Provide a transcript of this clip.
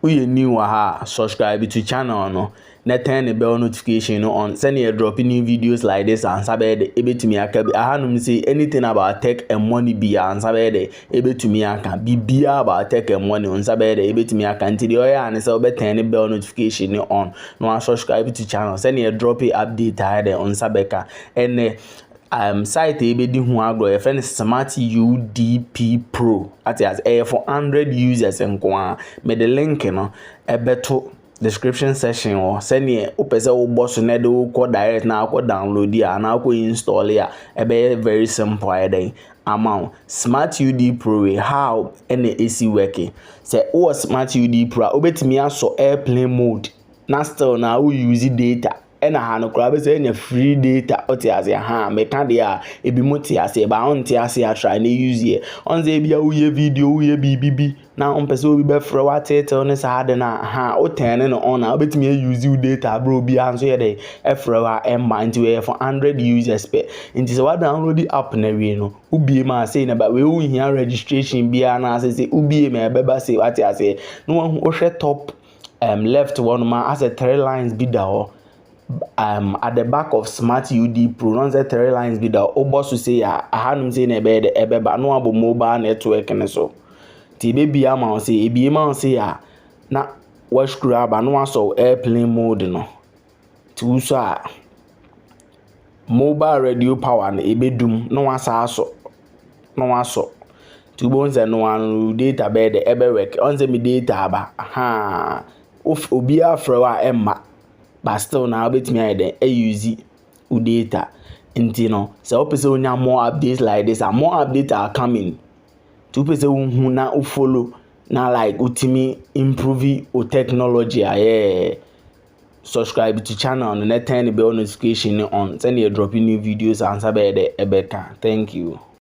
uye new aha, subscribe to channel no. Na turn the bell notification on. Send you dropping new videos like this and sabe ebe to me aka bi. Aha no say anything about tech and money be and sabe ebe to me aka bibia about tech and money on sabe ebe to me aka until the oya and say obe turn the bell notification on. No subscribe to channel. Send you drop a update there on sabeka and site ebe di hu agro e friend Smart UDP Pro at as for 100 users nko me the link no ebeto description section or send ye opese wo boss na de wo direct na ko download ya na ko install ya ebe very simple then amount Smart UD Pro how any AC working say o Smart UD Pro obetimi aso airplane mode na still na we use data ena ha no kura be say nya free data otiase ha me ka de a ebi motiase ba on tiase a try na use here on say bia wo video wo bibibi na on pese obi be frɛ wa tete ne sa de na ha o ten no on na obetimi use data bro bi an so ye de e frɛ wa emma nti we for 100 users pe nti se wa download the app na we no ubie ma say na ba we wo hia registration bia na say ubie ma be ba say what tiase no wo hwɛ top left one ma as a 3 lines bi da ho at the back of Smart UD Pro, non the 3 lines be the oboss to say ahanum say na be the ebeba no abo mobile network ne so. Ti baby ama say ebi ma say na wash grab no aso airplane mode no. Ti so mobile radio power na ebedum no asa aso. No aso. Ti bon say no an data be the ebe work. On say me data ba. Aha. Of obi afro wa emma but still now bet me I use data until no so person onya more updates like this and more updates are coming to person who na follow na like ultimate improve o technology yeah subscribe to channel and turn the bell notification on send you dropping new videos and sabe the ebeka. Thank you.